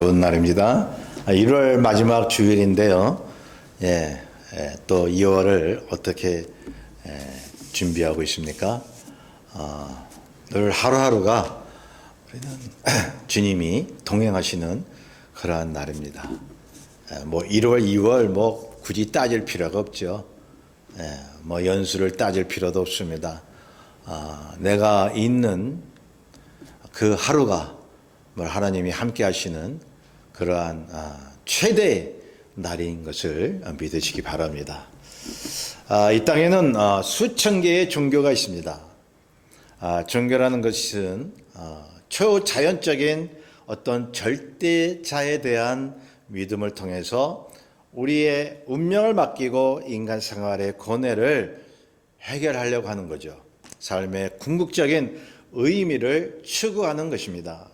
좋은 날입니다. 1월 마지막 주일인데요. 또 2월을 어떻게 준비하고 있습니까? 늘 하루하루가 우리는 주님이 동행하시는 그러한 날입니다. 1월, 2월 굳이 따질 필요가 없죠. 연수를 따질 필요도 없습니다. 내가 있는 그 하루가 하나님이 함께 하시는 그러한 최대의 날인 것을 믿으시기 바랍니다. 이 땅에는 수천 개의 종교가 있습니다. 종교라는 것은 초자연적인 어떤 절대자에 대한 믿음을 통해서 우리의 운명을 맡기고 인간 생활의 고뇌를 해결하려고 하는 거죠. 삶의 궁극적인 의미를 추구하는 것입니다.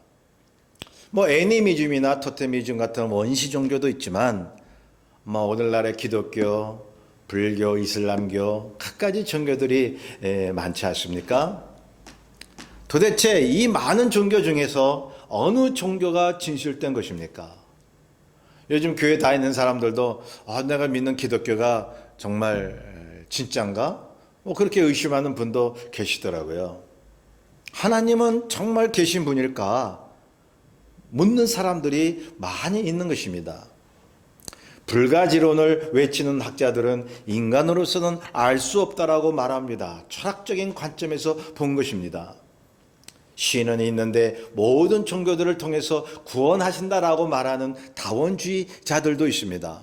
애니미즘이나 토테미즘 같은 원시 종교도 있지만 오늘날의 기독교, 불교, 이슬람교 갖가지 종교들이 많지 않습니까? 도대체 이 많은 종교 중에서 어느 종교가 진실된 것입니까? 요즘 교회 다니는 사람들도 내가 믿는 기독교가 정말 진짠가? 그렇게 의심하는 분도 계시더라고요. 하나님은 정말 계신 분일까? 묻는 사람들이 많이 있는 것입니다. 불가지론을 외치는 학자들은 인간으로서는 알 수 없다라고 말합니다. 철학적인 관점에서 본 것입니다. 신은 있는데 모든 종교들을 통해서 구원하신다라고 말하는 다원주의자들도 있습니다.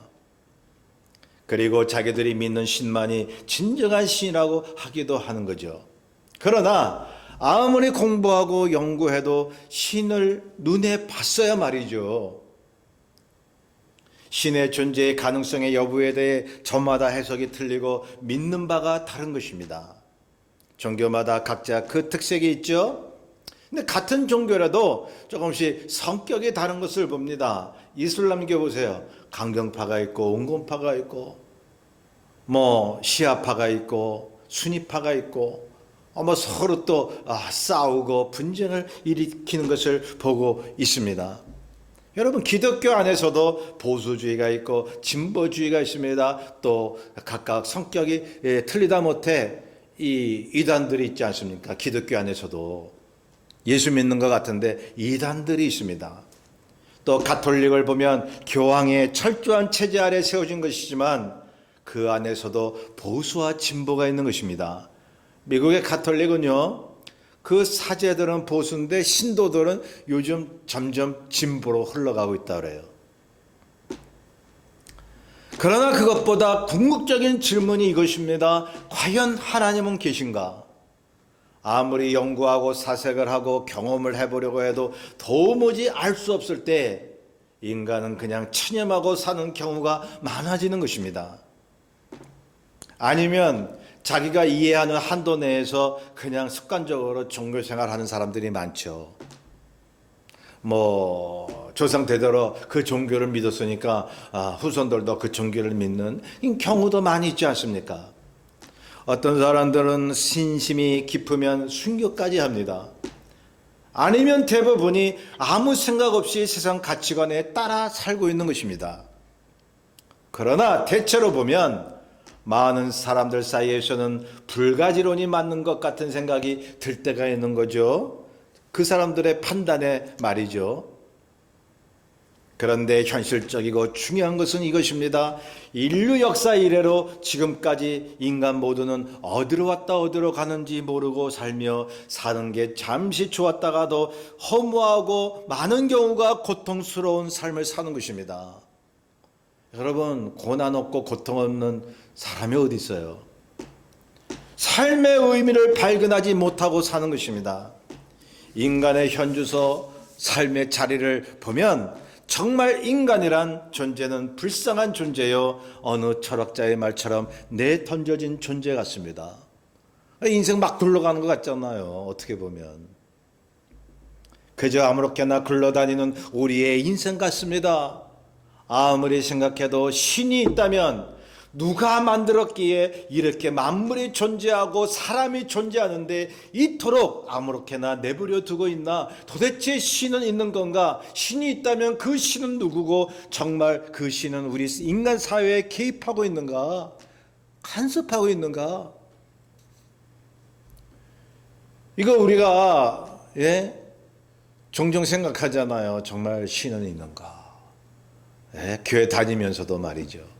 그리고 자기들이 믿는 신만이 진정한 신이라고 하기도 하는 거죠. 그러나 아무리 공부하고 연구해도 신을 눈에 봤어야 말이죠. 신의 존재의 가능성의 여부에 대해 저마다 해석이 틀리고 믿는 바가 다른 것입니다. 종교마다 각자 그 특색이 있죠. 근데 같은 종교라도 조금씩 성격이 다른 것을 봅니다. 이슬람교 보세요. 강경파가 있고 온건파가 있고 시아파가 있고 수니파가 있고 서로 또 싸우고 분쟁을 일으키는 것을 보고 있습니다. 여러분, 기독교 안에서도 보수주의가 있고 진보주의가 있습니다. 또 각각 성격이 틀리다 못해 이 이단들이 있지 않습니까? 기독교 안에서도 예수 믿는 것 같은데 이단들이 있습니다. 또 가톨릭을 보면 교황의 철저한 체제 아래 세워진 것이지만 그 안에서도 보수와 진보가 있는 것입니다. 미국의 가톨릭은요, 그 사제들은 보수인데 신도들은 요즘 점점 진보로 흘러가고 있다 그래요. 그러나 그것보다 궁극적인 질문이 이것입니다. 과연 하나님은 계신가? 아무리 연구하고 사색을 하고 경험을 해보려고 해도 도무지 알 수 없을 때 인간은 그냥 체념하고 사는 경우가 많아지는 것입니다. 아니면 자기가 이해하는 한도 내에서 그냥 습관적으로 종교생활하는 사람들이 많죠. 조상 대대로 그 종교를 믿었으니까 후손들도 그 종교를 믿는 경우도 많이 있지 않습니까? 어떤 사람들은 신심이 깊으면 순교까지 합니다. 아니면 대부분이 아무 생각 없이 세상 가치관에 따라 살고 있는 것입니다. 그러나 대체로 보면 많은 사람들 사이에서는 불가지론이 맞는 것 같은 생각이 들 때가 있는 거죠. 그 사람들의 판단에 말이죠. 그런데 현실적이고 중요한 것은 이것입니다. 인류 역사 이래로 지금까지 인간 모두는 어디로 왔다 어디로 가는지 모르고 살며 사는 게 잠시 좋았다가도 허무하고 많은 경우가 고통스러운 삶을 사는 것입니다. 여러분, 고난 없고 고통 없는 사람이 어디 있어요? 삶의 의미를 발견하지 못하고 사는 것입니다. 인간의 현주소, 삶의 자리를 보면 정말 인간이란 존재는 불쌍한 존재요, 어느 철학자의 말처럼 내던져진 존재 같습니다. 인생 막 굴러가는 것 같잖아요. 어떻게 보면 그저 아무렇게나 굴러다니는 우리의 인생 같습니다. 아무리 생각해도 신이 있다면 누가 만들었기에 이렇게 만물이 존재하고 사람이 존재하는데 이토록 아무렇게나 내버려 두고 있나? 도대체 신은 있는 건가? 신이 있다면 그 신은 누구고 정말 그 신은 우리 인간 사회에 개입하고 있는가? 간섭하고 있는가? 이거 우리가 종종 생각하잖아요. 정말 신은 있는가? 교회 다니면서도 말이죠.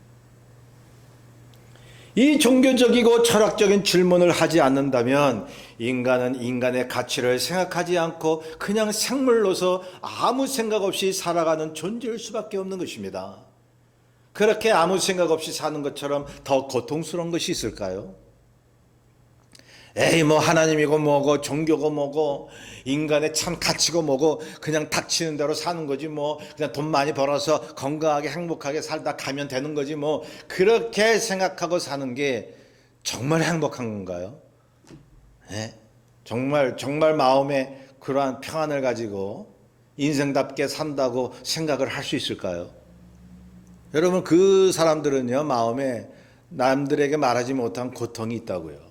이 종교적이고 철학적인 질문을 하지 않는다면 인간은 인간의 가치를 생각하지 않고 그냥 생물로서 아무 생각 없이 살아가는 존재일 수밖에 없는 것입니다. 그렇게 아무 생각 없이 사는 것처럼 더 고통스러운 것이 있을까요? 에이 뭐 하나님이고 뭐고 종교고 뭐고 인간의 참 가치고 뭐고 그냥 닥치는 대로 사는 거지 뭐 그냥 돈 많이 벌어서 건강하게 행복하게 살다 가면 되는 거지 뭐 그렇게 생각하고 사는 게 정말 행복한 건가요? 정말 마음에 그러한 평안을 가지고 인생답게 산다고 생각을 할 수 있을까요? 여러분 그 사람들은요 마음에 남들에게 말하지 못한 고통이 있다고요.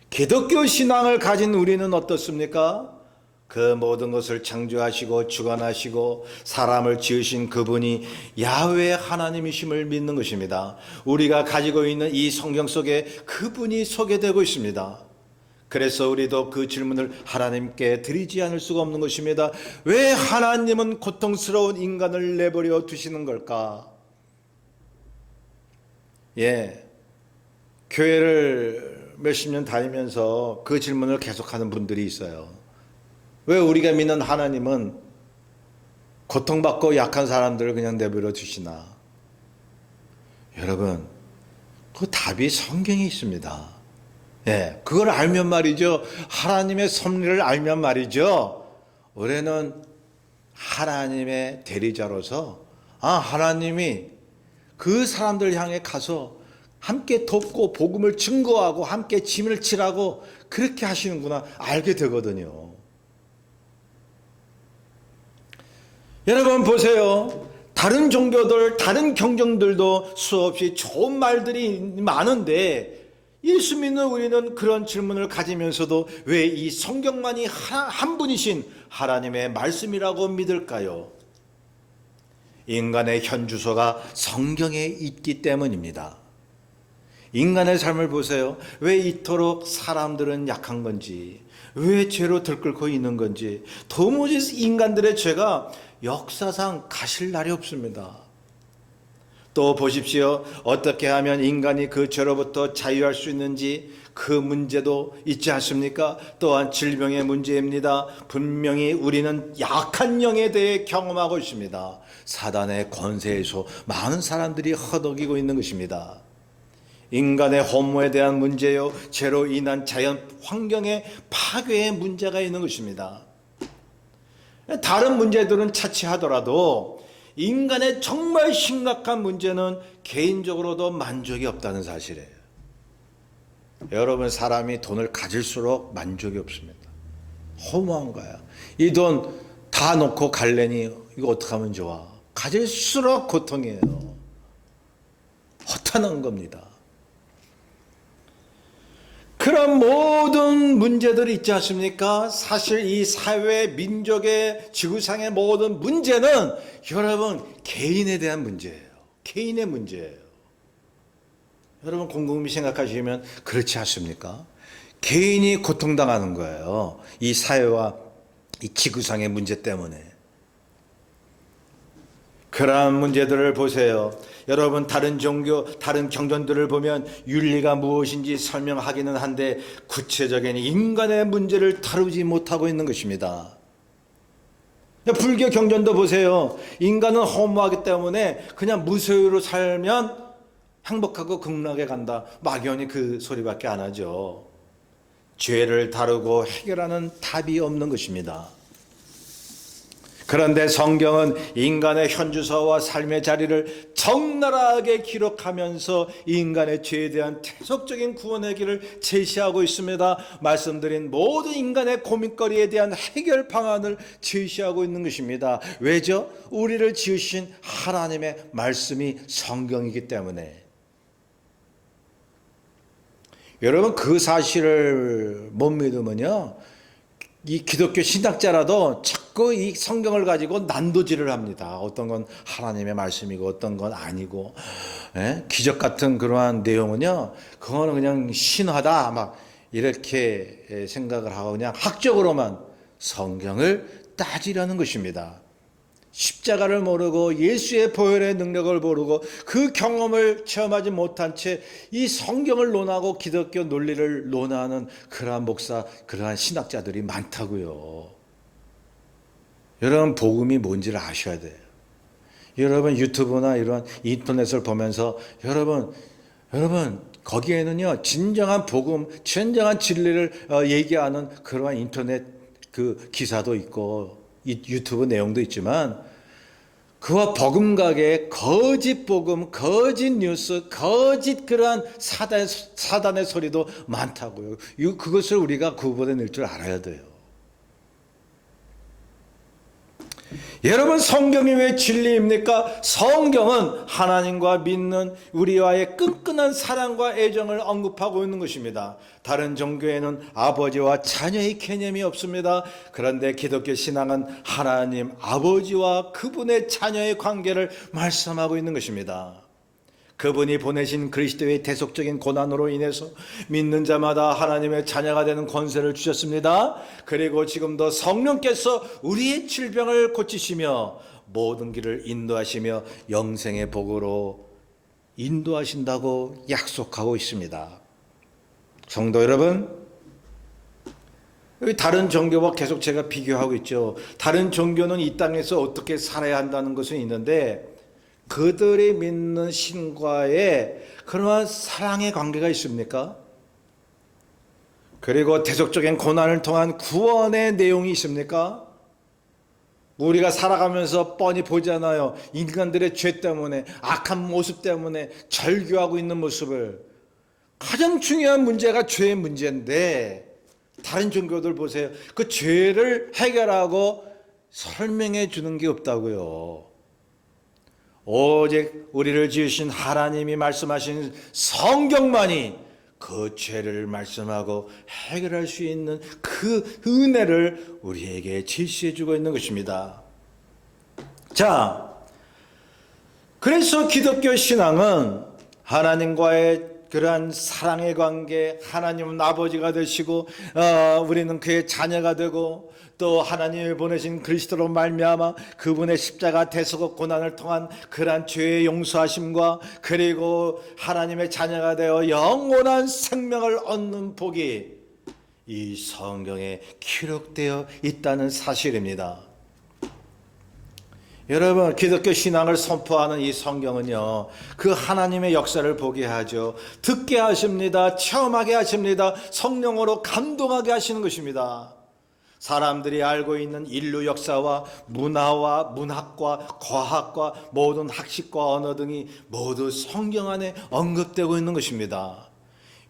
기독교 신앙을 가진 우리는 어떻습니까? 그 모든 것을 창조하시고 주관하시고 사람을 지으신 그분이 야훼 하나님이심을 믿는 것입니다. 우리가 가지고 있는 이 성경 속에 그분이 소개되고 있습니다. 그래서 우리도 그 질문을 하나님께 드리지 않을 수가 없는 것입니다. 왜 하나님은 고통스러운 인간을 내버려 두시는 걸까? 교회를 몇십 년 다니면서 그 질문을 계속하는 분들이 있어요. 왜 우리가 믿는 하나님은 고통받고 약한 사람들을 그냥 내버려 두시나? 여러분, 그 답이 성경에 있습니다. 그걸 알면 말이죠. 하나님의 섭리를 알면 말이죠. 우리는 하나님의 대리자로서 하나님이 그 사람들 향해 가서 함께 돕고 복음을 증거하고 함께 짐을 지라고 그렇게 하시는구나 알게 되거든요. 여러분 보세요. 다른 종교들, 다른 경전들도 수없이 좋은 말들이 많은데 예수 믿는 우리는 그런 질문을 가지면서도 왜 이 성경만이 한 분이신 하나님의 말씀이라고 믿을까요? 인간의 현주소가 성경에 있기 때문입니다. 인간의 삶을 보세요. 왜 이토록 사람들은 약한 건지, 왜 죄로 들끓고 있는 건지, 도무지 인간들의 죄가 역사상 가실 날이 없습니다. 또 보십시오. 어떻게 하면 인간이 그 죄로부터 자유할 수 있는지 그 문제도 있지 않습니까? 또한 질병의 문제입니다. 분명히 우리는 약한 영에 대해 경험하고 있습니다. 사단의 권세에서 많은 사람들이 허덕이고 있는 것입니다. 인간의 허무에 대한 문제요, 죄로 인한 자연 환경의 파괴의 문제가 있는 것입니다. 다른 문제들은 차치하더라도 인간의 정말 심각한 문제는 개인적으로도 만족이 없다는 사실이에요. 여러분 사람이 돈을 가질수록 만족이 없습니다. 허무한 거야. 이 돈 다 놓고 갈래니 이거 어떻게 하면 좋아? 가질수록 고통이에요. 허탄한 겁니다. 그런 모든 문제들이 있지 않습니까? 사실 이 사회, 민족의, 지구상의 모든 문제는 여러분 개인에 대한 문제예요. 개인의 문제예요. 여러분 곰곰이 생각하시면 그렇지 않습니까? 개인이 고통당하는 거예요. 이 사회와 이 지구상의 문제 때문에. 그러한 문제들을 보세요. 여러분 다른 종교, 다른 경전들을 보면 윤리가 무엇인지 설명하기는 한데 구체적인 인간의 문제를 다루지 못하고 있는 것입니다. 불교 경전도 보세요. 인간은 허무하기 때문에 그냥 무소유로 살면 행복하고 극락에 간다. 막연히 그 소리밖에 안 하죠. 죄를 다루고 해결하는 답이 없는 것입니다. 그런데 성경은 인간의 현주소와 삶의 자리를 적나라하게 기록하면서 인간의 죄에 대한 태속적인 구원의 길을 제시하고 있습니다. 말씀드린 모든 인간의 고민거리에 대한 해결 방안을 제시하고 있는 것입니다. 왜죠? 우리를 지으신 하나님의 말씀이 성경이기 때문에. 여러분, 그 사실을 못 믿으면요, 이 기독교 신학자라도 자꾸 이 성경을 가지고 난도질을 합니다. 어떤 건 하나님의 말씀이고 어떤 건 아니고, 기적 같은 그러한 내용은요, 그거는 그냥 신화다 막 이렇게 생각을 하고 그냥 학적으로만 성경을 따지려는 것입니다. 십자가를 모르고 예수의 보혈의 능력을 모르고 그 경험을 체험하지 못한 채 이 성경을 논하고 기독교 논리를 논하는 그러한 목사, 그러한 신학자들이 많다고요. 여러분, 복음이 뭔지를 아셔야 돼요. 여러분, 유튜브나 이런 인터넷을 보면서 여러분 거기에는요, 진정한 복음, 진정한 진리를 얘기하는 그러한 인터넷 그 기사도 있고 유튜브 내용도 있지만, 그와 버금가게 거짓 복음, 거짓 뉴스, 거짓 그러한 사단의 소리도 많다고요. 그것을 우리가 구분해낼 줄 알아야 돼요. 여러분, 성경이 왜 진리입니까? 성경은 하나님과 믿는 우리와의 끈끈한 사랑과 애정을 언급하고 있는 것입니다. 다른 종교에는 아버지와 자녀의 개념이 없습니다. 그런데 기독교 신앙은 하나님 아버지와 그분의 자녀의 관계를 말씀하고 있는 것입니다. 그분이 보내신 그리스도의 대속적인 고난으로 인해서 믿는 자마다 하나님의 자녀가 되는 권세를 주셨습니다. 그리고 지금도 성령께서 우리의 질병을 고치시며 모든 길을 인도하시며 영생의 복으로 인도하신다고 약속하고 있습니다. 성도 여러분, 다른 종교와 계속 제가 비교하고 있죠. 다른 종교는 이 땅에서 어떻게 살아야 한다는 것은 있는데, 그들이 믿는 신과의 그러한 사랑의 관계가 있습니까? 그리고 대속적인 고난을 통한 구원의 내용이 있습니까? 우리가 살아가면서 뻔히 보잖아요. 인간들의 죄 때문에, 악한 모습 때문에 절규하고 있는 모습을. 가장 중요한 문제가 죄의 문제인데, 다른 종교들 보세요. 그 죄를 해결하고 설명해 주는 게 없다고요. 오직 우리를 지으신 하나님이 말씀하신 성경만이 그 죄를 말씀하고 해결할 수 있는 그 은혜를 우리에게 제시해 주고 있는 것입니다. 자, 그래서 기독교 신앙은 하나님과의 그러한 사랑의 관계, 하나님은 아버지가 되시고 우리는 그의 자녀가 되고, 또 하나님이 보내신 그리스도로 말미암아 그분의 십자가 대속의 고난을 통한 그러한 죄의 용서하심과, 그리고 하나님의 자녀가 되어 영원한 생명을 얻는 복이 이 성경에 기록되어 있다는 사실입니다. 여러분, 기독교 신앙을 선포하는 이 성경은요, 그 하나님의 역사를 보게 하죠. 듣게 하십니다. 체험하게 하십니다. 성령으로 감동하게 하시는 것입니다. 사람들이 알고 있는 인류 역사와 문화와 문학과 과학과 모든 학식과 언어 등이 모두 성경 안에 언급되고 있는 것입니다.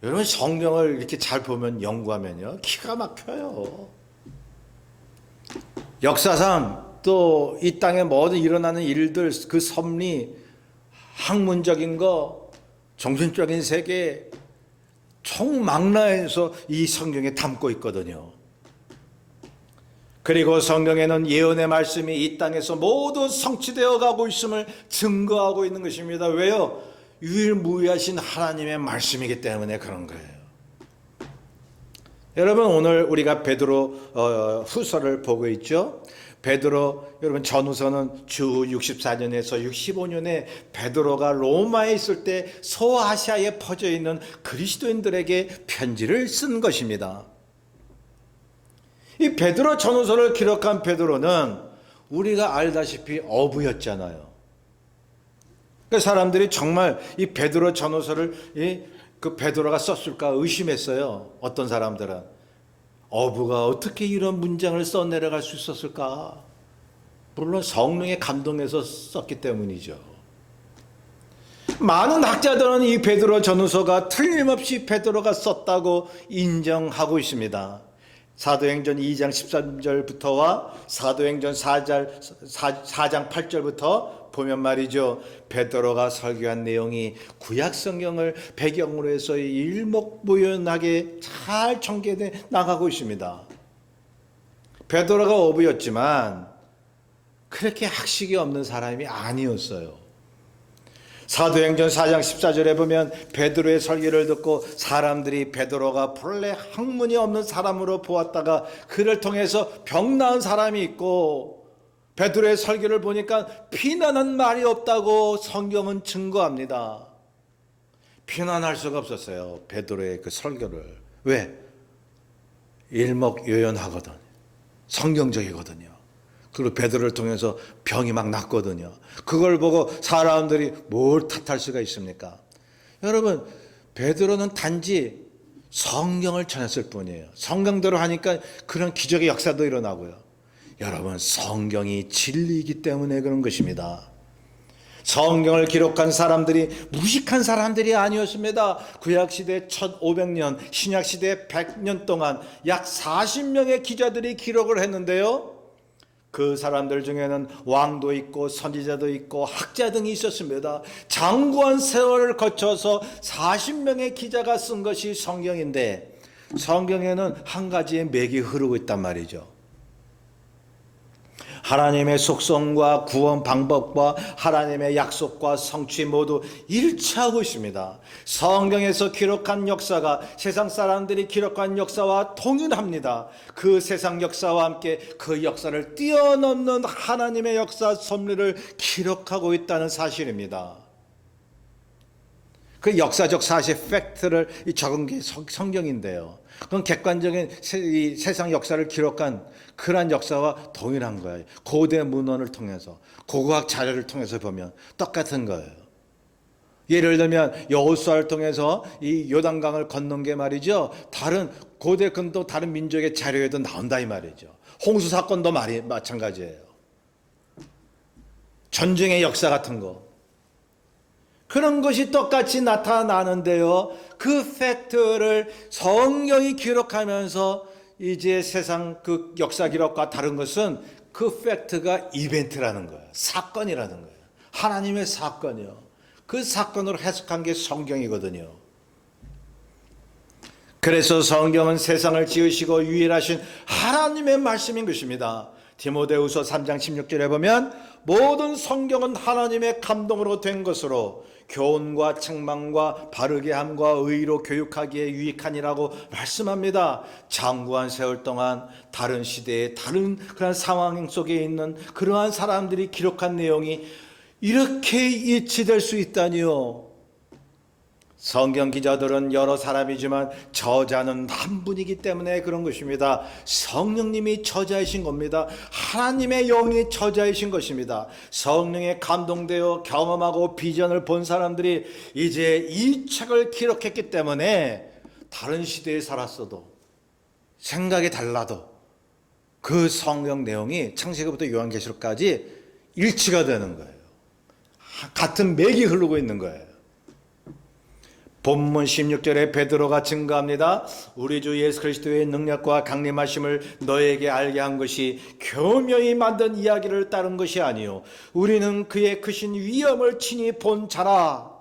여러분, 성경을 이렇게 잘 보면, 연구하면요, 기가 막혀요. 역사상 또 이 땅에 모든 일어나는 일들, 그 섭리, 학문적인 거, 정신적인 세계, 총망라해서 이 성경에 담고 있거든요. 그리고 성경에는 예언의 말씀이 이 땅에서 모두 성취되어 가고 있음을 증거하고 있는 것입니다. 왜요? 유일무이하신 하나님의 말씀이기 때문에 그런 거예요. 여러분, 오늘 우리가 베드로 후서를 보고 있죠. 베드로, 여러분, 전후서는 주 64년에서 65년에 베드로가 로마에 있을 때 소아시아에 퍼져 있는 그리스도인들에게 편지를 쓴 것입니다. 이 베드로 전후서를 기록한 베드로는 우리가 알다시피 어부였잖아요. 그 사람들이 정말 이 베드로 전후서를 그 베드로가 썼을까 의심했어요. 어떤 사람들은 어부가 어떻게 이런 문장을 써내려갈 수 있었을까? 물론 성령의 감동에서 썼기 때문이죠. 많은 학자들은 이 베드로 전후서가 틀림없이 베드로가 썼다고 인정하고 있습니다. 사도행전 2장 13절부터와 사도행전 4장 8절부터 보면 말이죠. 베드로가 설교한 내용이 구약 성경을 배경으로 해서 일목요연하게 잘 전개돼 나가고 있습니다. 베드로가 어부였지만 그렇게 학식이 없는 사람이 아니었어요. 사도행전 4장 14절에 보면 베드로의 설교를 듣고 사람들이 베드로가 본래 학문이 없는 사람으로 보았다가 그를 통해서 병 나은 사람이 있고 베드로의 설교를 보니까 비난한 말이 없다고 성경은 증거합니다. 비난할 수가 없었어요. 베드로의 그 설교를. 왜? 일목요연하거든. 성경적이거든요. 그리고 베드로를 통해서 병이 막 났거든요. 그걸 보고 사람들이 뭘 탓할 수가 있습니까? 여러분, 베드로는 단지 성경을 전했을 뿐이에요. 성경대로 하니까 그런 기적의 역사도 일어나고요. 여러분, 성경이 진리이기 때문에 그런 것입니다. 성경을 기록한 사람들이 무식한 사람들이 아니었습니다. 구약시대 1500년, 신약시대 100년 동안 약 40명의 기자들이 기록을 했는데요. 그 사람들 중에는 왕도 있고 선지자도 있고 학자 등이 있었습니다. 장구한 세월을 거쳐서 40명의 기자가 쓴 것이 성경인데 성경에는 한 가지의 맥이 흐르고 있단 말이죠. 하나님의 속성과 구원 방법과 하나님의 약속과 성취 모두 일치하고 있습니다. 성경에서 기록한 역사가 세상 사람들이 기록한 역사와 동일합니다. 그 세상 역사와 함께 그 역사를 뛰어넘는 하나님의 역사 섭리를 기록하고 있다는 사실입니다. 그 역사적 사실 팩트를 적은 게 성경인데요. 그건 객관적인 이 세상 역사를 기록한 그러한 역사와 동일한 거예요. 고대 문헌을 통해서 고고학 자료를 통해서 보면 똑같은 거예요. 예를 들면 여호수아를 통해서 이 요단강을 건넌 게 말이죠. 다른 고대 근도 다른 민족의 자료에도 나온다 이 말이죠. 홍수 사건도 마찬가지예요. 전쟁의 역사 같은 거. 그런 것이 똑같이 나타나는데요. 그 팩트를 성경이 기록하면서 이제 세상 그 역사 기록과 다른 것은 그 팩트가 이벤트라는 거예요. 사건이라는 거예요. 하나님의 사건이요. 그 사건으로 해석한 게 성경이거든요. 그래서 성경은 세상을 지으시고 유일하신 하나님의 말씀인 것입니다. 디모데후서 3장 16절에 보면 모든 성경은 하나님의 감동으로 된 것으로 교훈과 책망과 바르게 함과 의로 교육하기에 유익하니라고 말씀합니다. 장구한 세월 동안 다른 시대에 다른 그런 상황 속에 있는 그러한 사람들이 기록한 내용이 이렇게 일치될 수 있다니요. 성경 기자들은 여러 사람이지만 저자는 한 분이기 때문에 그런 것입니다. 성령님이 저자이신 겁니다. 하나님의 영이 저자이신 것입니다. 성령에 감동되어 경험하고 비전을 본 사람들이 이제 이 책을 기록했기 때문에 다른 시대에 살았어도 생각이 달라도 그 성경 내용이 창세기부터 요한계시록까지 일치가 되는 거예요. 같은 맥이 흐르고 있는 거예요. 본문 16절에 베드로가 증거합니다. 우리 주 예수 그리스도의 능력과 강림하심을 너에게 알게 한 것이 교묘히 만든 이야기를 따른 것이 아니요 우리는 그의 크신 위엄을 친히 본 자라.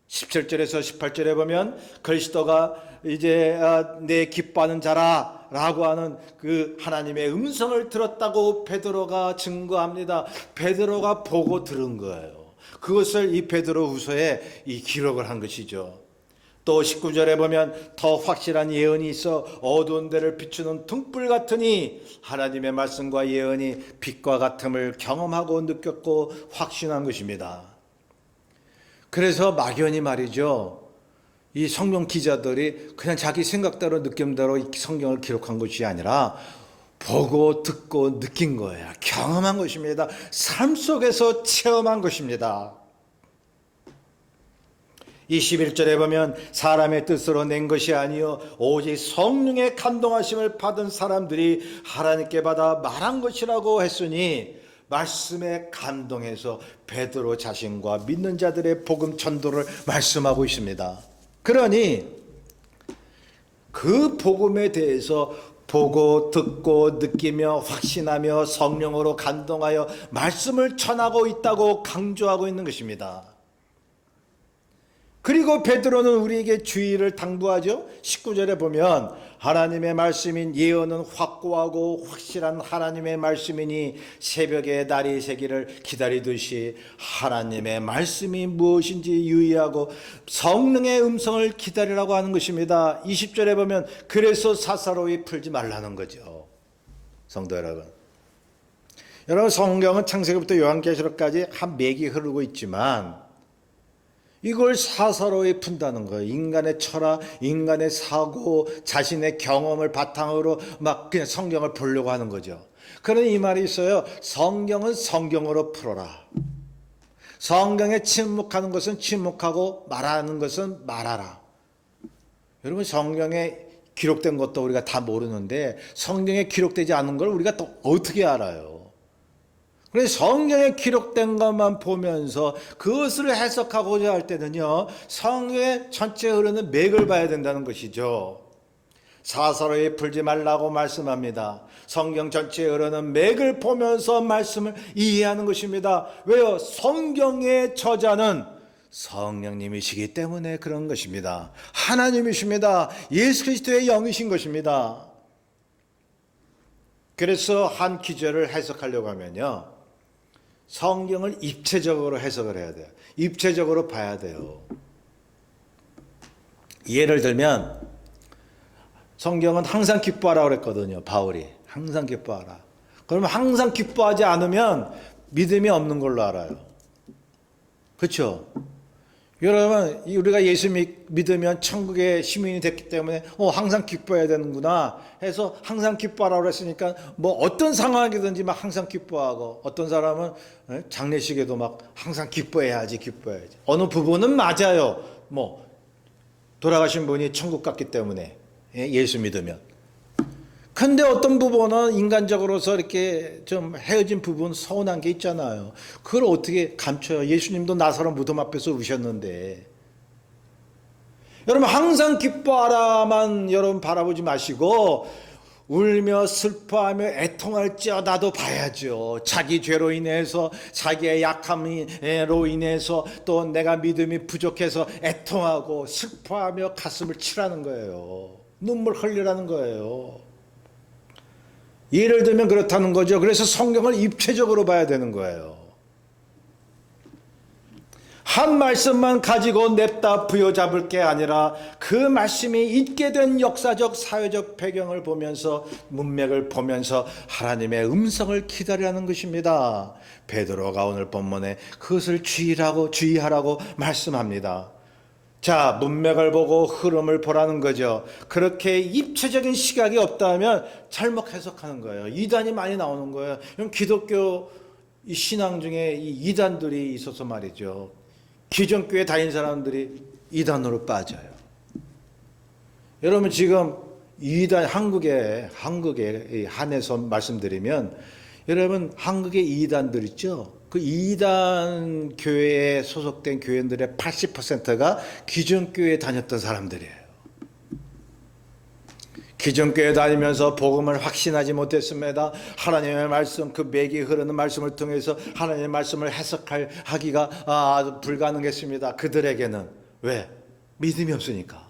17절에서 18절에 보면 그리스도가 이제 내 기뻐하는 자라 라고 하는 그 하나님의 음성을 들었다고 베드로가 증거합니다. 베드로가 보고 들은 거예요. 그것을 이 베드로 후서에 이 기록을 한 것이죠. 또 19절에 보면 더 확실한 예언이 있어 어두운 데를 비추는 등불 같으니 하나님의 말씀과 예언이 빛과 같음을 경험하고 느꼈고 확신한 것입니다. 그래서 막연히 말이죠. 이 성경 기자들이 그냥 자기 생각대로 느낌대로 성경을 기록한 것이 아니라 보고 듣고 느낀 거예요. 경험한 것입니다. 삶 속에서 체험한 것입니다. 21절에 보면 사람의 뜻으로 낸 것이 아니요 오직 성령의 감동하심을 받은 사람들이 하나님께 받아 말한 것이라고 했으니 말씀에 감동해서 베드로 자신과 믿는 자들의 복음 전도를 말씀하고 있습니다. 그러니 그 복음에 대해서 보고 듣고 느끼며 확신하며 성령으로 감동하여 말씀을 전하고 있다고 강조하고 있는 것입니다. 그리고 베드로는 우리에게 주의를 당부하죠. 19절에 보면 하나님의 말씀인 예언은 확고하고 확실한 하나님의 말씀이니 새벽에 달이 새기를 기다리듯이 하나님의 말씀이 무엇인지 유의하고 성령의 음성을 기다리라고 하는 것입니다. 20절에 보면 그래서 사사로이 풀지 말라는 거죠. 성도 여러분, 성경은 창세기부터 요한계시록까지 한 맥이 흐르고 있지만 이걸 사사로이 푼다는 거예요. 인간의 철학, 인간의 사고, 자신의 경험을 바탕으로 막 그냥 성경을 보려고 하는 거죠. 그러니 이 말이 있어요. 성경은 성경으로 풀어라. 성경에 침묵하는 것은 침묵하고 말하는 것은 말하라. 여러분, 성경에 기록된 것도 우리가 다 모르는데 성경에 기록되지 않은 걸 우리가 또 어떻게 알아요? 그래서 성경에 기록된 것만 보면서 그것을 해석하고자 할 때는요, 성경의 전체에 흐르는 맥을 봐야 된다는 것이죠. 사사로이 풀지 말라고 말씀합니다. 성경 전체에 흐르는 맥을 보면서 말씀을 이해하는 것입니다. 왜요? 성경의 저자는 성령님이시기 때문에 그런 것입니다. 하나님이십니다. 예수 그리스도의 영이신 것입니다. 그래서 한 기절을 해석하려고 하면요, 성경을 입체적으로 해석을 해야 돼요. 입체적으로 봐야 돼요. 예를 들면 성경은 항상 기뻐하라고 그랬거든요. 바울이 항상 기뻐하라. 그러면 항상 기뻐하지 않으면 믿음이 없는 걸로 알아요. 그렇죠? 여러분, 우리가 예수 믿으면 천국의 시민이 됐기 때문에 항상 기뻐해야 되는구나 해서 항상 기뻐하라고 그랬으니까 뭐 어떤 상황이든지 막 항상 기뻐하고, 어떤 사람은 장례식에도 막 항상 기뻐해야지. 어느 부분은 맞아요. 뭐 돌아가신 분이 천국 갔기 때문에 예수 믿으면. 근데 어떤 부분은 인간적으로서 이렇게 좀 헤어진 부분, 서운한 게 있잖아요. 그걸 어떻게 감춰요? 예수님도 나사로 무덤 앞에서 우셨는데. 여러분, 항상 기뻐하라만 여러분 바라보지 마시고 울며 슬퍼하며 애통할지어다도 봐야죠. 자기 죄로 인해서, 자기의 약함으로 인해서, 또 내가 믿음이 부족해서 애통하고 슬퍼하며 가슴을 치라는 거예요. 눈물 흘리라는 거예요. 예를 들면 그렇다는 거죠. 그래서 성경을 입체적으로 봐야 되는 거예요. 한 말씀만 가지고 냅다 부여잡을 게 아니라 그 말씀이 있게 된 역사적 사회적 배경을 보면서, 문맥을 보면서 하나님의 음성을 기다리라는 것입니다. 베드로가 오늘 본문에 그것을 주의하라고 말씀합니다. 자, 문맥을 보고 흐름을 보라는 거죠. 그렇게 입체적인 시각이 없다면 잘못 해석하는 거예요. 이단이 많이 나오는 거예요. 기독교 신앙 중에 이 이단들이 있어서 말이죠. 기존 교회 다닌 사람들이 이단으로 빠져요. 여러분, 지금 이단, 한국에 한해서 말씀드리면, 여러분, 한국의 이단들 있죠? 그 이단 교회에 소속된 교인들의 80%가 기존 교회에 다녔던 사람들이에요. 기존 교회 다니면서 복음을 확신하지 못했습니다. 하나님의 말씀, 그 맥이 흐르는 말씀을 통해서 하나님의 말씀을 해석하기가 아주 불가능했습니다. 그들에게는. 왜? 믿음이 없으니까.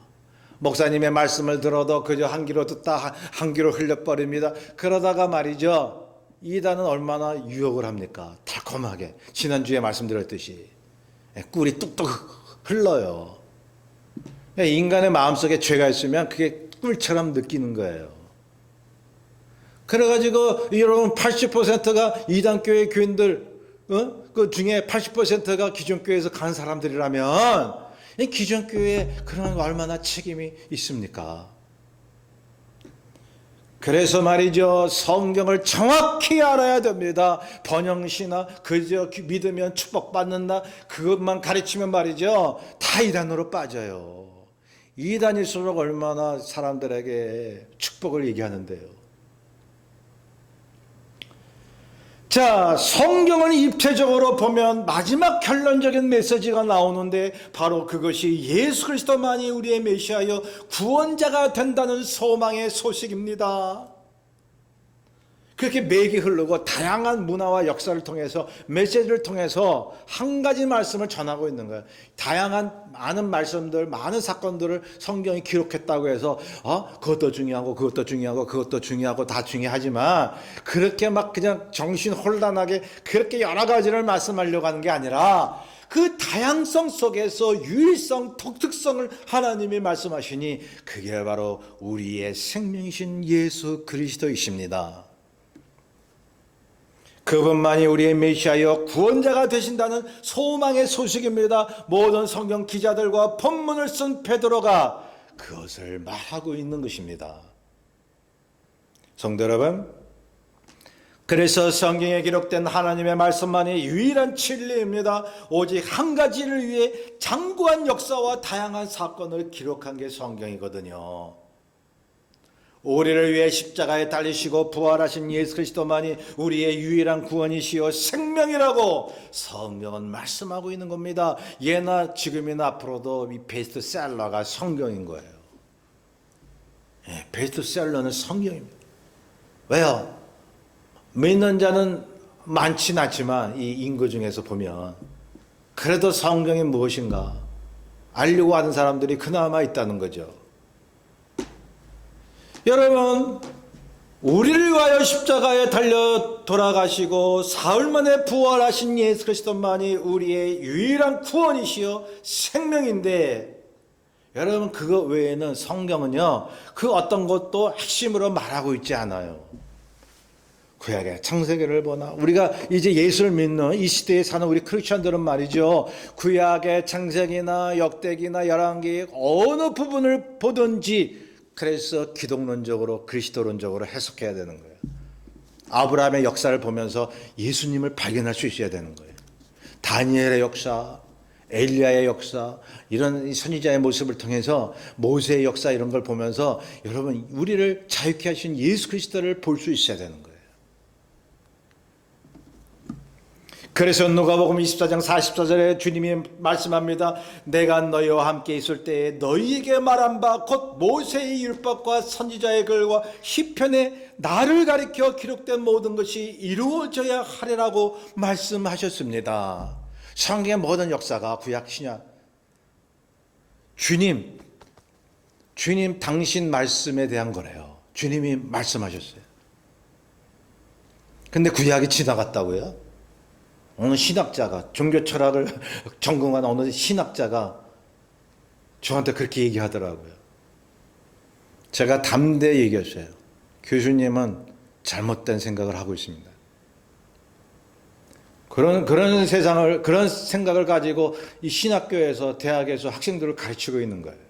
목사님의 말씀을 들어도 그저 한 귀로 듣다 한 귀로 흘려버립니다. 그러다가 말이죠, 이단은 얼마나 유혹을 합니까? 달콤하게. 지난주에 말씀드렸듯이 꿀이 뚝뚝 흘러요. 인간의 마음속에 죄가 있으면 그게 꿀처럼 느끼는 거예요. 그래가지고 여러분, 80%가 이단교회 교인들, 그 중에 80%가 기존교회에서 간 사람들이라면 이 기존교회에 그런 얼마나 책임이 있습니까? 그래서 말이죠, 성경을 정확히 알아야 됩니다. 번영시나 그저 믿으면 축복받는다, 그것만 가르치면 말이죠, 다 이단으로 빠져요. 이단일수록 얼마나 사람들에게 축복을 얘기하는데요. 자, 성경은 입체적으로 보면 마지막 결론적인 메시지가 나오는데 바로 그것이 예수 그리스도만이 우리의 메시아여 구원자가 된다는 소망의 소식입니다. 그렇게 맥이 흐르고 다양한 문화와 역사를 통해서 메시지를 통해서 한 가지 말씀을 전하고 있는 거예요. 다양한 많은 말씀들, 많은 사건들을 성경이 기록했다고 해서 그것도 중요하고 그것도 중요하고 그것도 중요하고 다 중요하지만 그렇게 막 그냥 정신혼란하게 그렇게 여러 가지를 말씀하려고 하는 게 아니라 그 다양성 속에서 유일성, 독특성을 하나님이 말씀하시니 그게 바로 우리의 생명이신 예수 그리스도이십니다. 그분만이 우리의 메시아여 구원자가 되신다는 소망의 소식입니다. 모든 성경 기자들과 본문을 쓴 베드로가 그것을 말하고 있는 것입니다. 성도 여러분, 그래서 성경에 기록된 하나님의 말씀만이 유일한 진리입니다. 오직 한 가지를 위해 장구한 역사와 다양한 사건을 기록한 게 성경이거든요. 우리를 위해 십자가에 달리시고 부활하신 예수 그리스도만이 우리의 유일한 구원이시여 생명이라고 성경은 말씀하고 있는 겁니다. 예나 지금이나 앞으로도 이 베스트셀러가 성경인 거예요. 베스트셀러는 성경입니다. 왜요? 믿는 자는 많진 않지만 이 인구 중에서 보면 그래도 성경이 무엇인가 알려고 하는 사람들이 그나마 있다는 거죠. 여러분, 우리를 위하여 십자가에 달려 돌아가시고 사흘 만에 부활하신 예수 그리스도만이 우리의 유일한 구원이시여 생명인데, 여러분 그거 외에는 성경은요 그 어떤 것도 핵심으로 말하고 있지 않아요. 구약의 창세기를 보나 우리가 이제 예수를 믿는 이 시대에 사는 우리 크리스천들은 말이죠, 구약의 창세기나 역대기나 열왕기 어느 부분을 보든지 그래서 기독론적으로 그리스도론적으로 해석해야 되는 거예요. 아브라함의 역사를 보면서 예수님을 발견할 수 있어야 되는 거예요. 다니엘의 역사, 엘리야의 역사, 이런 선지자의 모습을 통해서 모세의 역사 이런 걸 보면서 여러분 우리를 자유케 하신 예수 그리스도를 볼 수 있어야 되는 거예요. 그래서 누가복음 24장 44절에 주님이 말씀합니다. 내가 너희와 함께 있을 때에 너희에게 말한 바 곧 모세의 율법과 선지자의 글과 시편에 나를 가리켜 기록된 모든 것이 이루어져야 하리라고 말씀하셨습니다. 성경의 모든 역사가 구약 신약 주님 당신 말씀에 대한 거래요. 주님이 말씀하셨어요. 근데 구약이 지나갔다고요? 어느 신학자가, 종교 철학을 전공한 어느 신학자가 저한테 그렇게 얘기하더라고요. 제가 담대히 얘기했어요. 교수님은 잘못된 생각을 하고 있습니다. 그런 생각을 가지고 이 신학교에서, 대학에서 학생들을 가르치고 있는 거예요.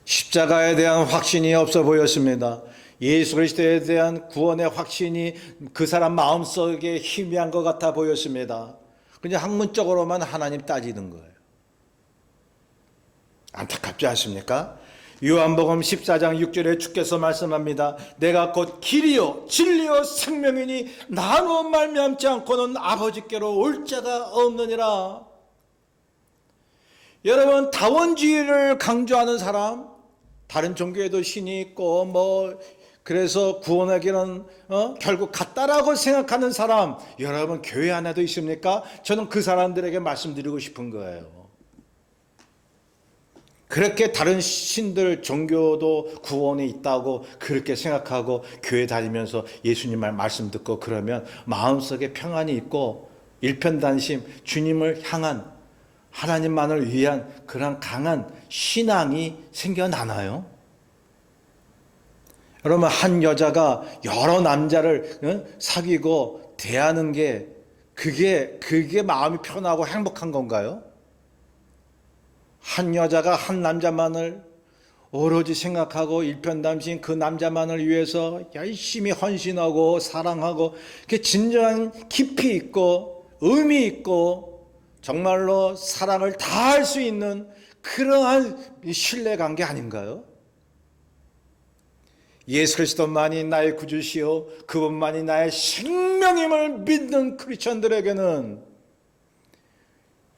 십자가에 대한 확신이 없어 보였습니다. 예수 그리스도에 대한 구원의 확신이 그 사람 마음속에 희미한 것 같아 보였습니다. 그냥 학문적으로만 하나님 따지는 거예요. 안타깝지 않습니까? 요한복음 14장 6절에 주께서 말씀합니다. 내가 곧 길이요 진리요 생명이니 나로 말미암지 않고는 아버지께로 올 자가 없느니라. 여러분, 다원주의를 강조하는 사람, 다른 종교에도 신이 있고 그래서 구원하기는 결국 같다라고 생각하는 사람, 여러분 교회 안에도 있습니까? 저는 그 사람들에게 말씀드리고 싶은 거예요. 그렇게 다른 신들 종교도 구원이 있다고 그렇게 생각하고 교회 다니면서 예수님 말씀 듣고 그러면 마음속에 평안이 있고 일편단심, 주님을 향한 하나님만을 위한 그런 강한 신앙이 생겨나나요? 여러분, 한 여자가 여러 남자를 사귀고 대하는 게 그게 마음이 편하고 행복한 건가요? 한 여자가 한 남자만을 오로지 생각하고 일편단심 그 남자만을 위해서 열심히 헌신하고 사랑하고 그게 진정한 깊이 있고 의미 있고 정말로 사랑을 다할 수 있는 그러한 신뢰관계 아닌가요? 예수 그리스도만이 나의 구주시요 그분만이 나의 생명임을 믿는 크리스천들에게는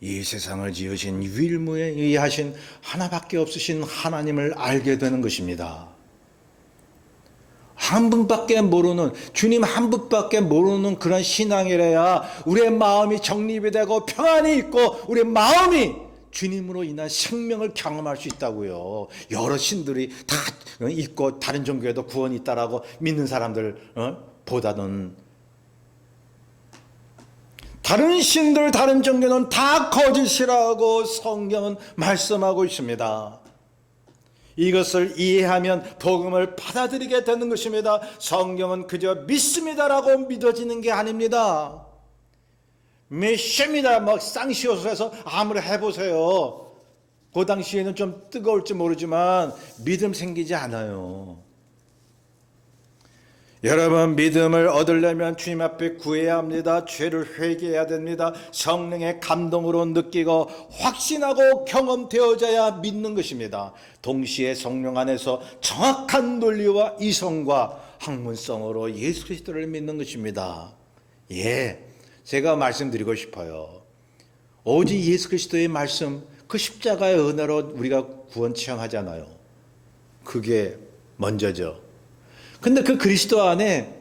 이 세상을 지으신 유일무이하신 하나밖에 없으신 하나님을 알게 되는 것입니다. 한 분밖에 모르는, 주님 한 분밖에 모르는 그런 신앙이래야 우리의 마음이 정립이 되고 평안이 있고 우리의 마음이 주님으로 인한 생명을 경험할 수 있다고요. 여러 신들이 다 있고 다른 종교에도 구원이 있다라고 믿는 사람들 보다는 다른 신들, 다른 종교는 다 거짓이라고 성경은 말씀하고 있습니다. 이것을 이해하면 복음을 받아들이게 되는 것입니다. 성경은 그저 믿습니다라고 믿어지는 게 아닙니다. 믿습니다. 막 쌍시옷을 아무리 해보세요. 그 당시에는 좀 뜨거울지 모르지만 믿음 생기지 않아요. 여러분, 믿음을 얻으려면 주님 앞에 구해야 합니다. 죄를 회개해야 됩니다. 성령의 감동으로 느끼고 확신하고 경험되어져야 믿는 것입니다. 동시에 성령 안에서 정확한 논리와 이성과 학문성으로 예수 그리스도를 믿는 것입니다. 제가 말씀드리고 싶어요. 오직 예수 그리스도의 말씀, 그 십자가의 은혜로 우리가 구원 체험하잖아요. 그게 먼저죠. 근데 그 그리스도 안에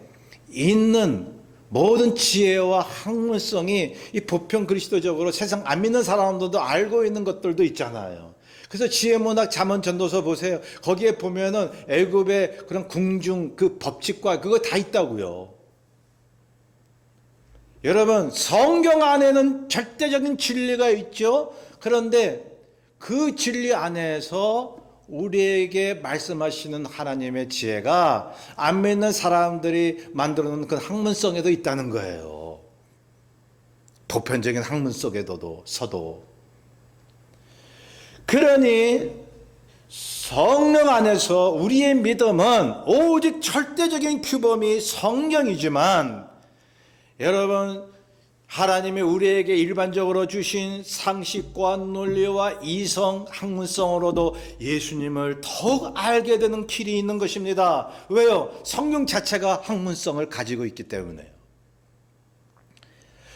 있는 모든 지혜와 학문성이 이 보편 그리스도적으로 세상 안 믿는 사람들도 알고 있는 것들도 있잖아요. 그래서 지혜문학 잠언 전도서 보세요. 거기에 보면은 애굽의 그런 궁중 그 법칙과 그거 다 있다고요. 여러분, 성경 안에는 절대적인 진리가 있죠. 그런데 그 진리 안에서 우리에게 말씀하시는 하나님의 지혜가 안 믿는 사람들이 만들어 놓은 그 학문성에도 있다는 거예요. 보편적인 학문 속에도 서도. 그러니 성령 안에서 우리의 믿음은 오직 절대적인 규범이 성경이지만, 여러분, 하나님이 우리에게 일반적으로 주신 상식과 논리와 이성, 학문성으로도 예수님을 더욱 알게 되는 길이 있는 것입니다. 왜요? 성경 자체가 학문성을 가지고 있기 때문에요.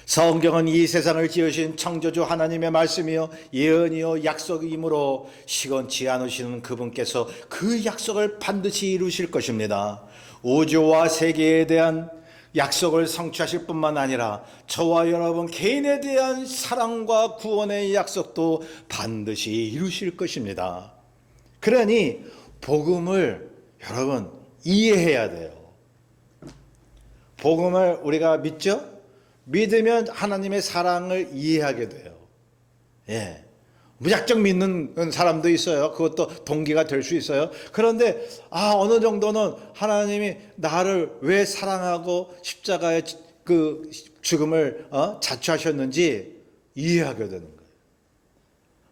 성경은 이 세상을 지으신 창조주 하나님의 말씀이요 예언이요 약속이므로 시건치 않으시는 그분께서 그 약속을 반드시 이루실 것입니다. 우주와 세계에 대한 약속을 성취하실 뿐만 아니라 저와 여러분 개인에 대한 사랑과 구원의 약속도 반드시 이루실 것입니다. 그러니 복음을 여러분 이해해야 돼요. 복음을 우리가 믿죠? 믿으면 하나님의 사랑을 이해하게 돼요. 무작정 믿는 사람도 있어요. 그것도 동기가 될 수 있어요. 그런데 어느 정도는 하나님이 나를 왜 사랑하고 십자가의 그 죽음을 자처하셨는지 이해하게 되는 거예요.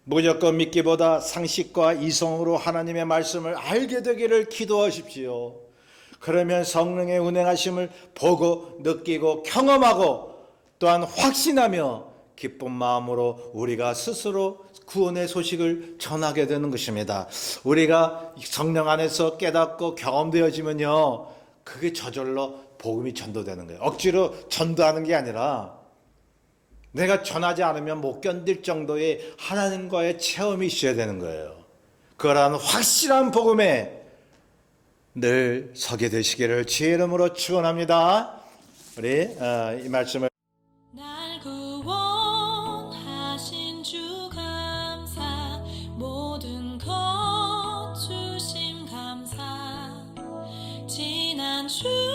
무조건 믿기보다 상식과 이성으로 하나님의 말씀을 알게 되기를 기도하십시오. 그러면 성령의 운행하심을 보고 느끼고 경험하고 또한 확신하며 기쁜 마음으로 우리가 스스로 구원의 소식을 전하게 되는 것입니다. 우리가 성령 안에서 깨닫고 경험되어지면요, 그게 저절로 복음이 전도되는 거예요. 억지로 전도하는 게 아니라 내가 전하지 않으면 못 견딜 정도의 하나님과의 체험이 있어야 되는 거예요. 그러한 확실한 복음에 늘 서게 되시기를 주의 이름으로 축원합니다. 우리 이 말씀을 날 구원하신 주 감사, 모든 것 주심 감사, 지난 주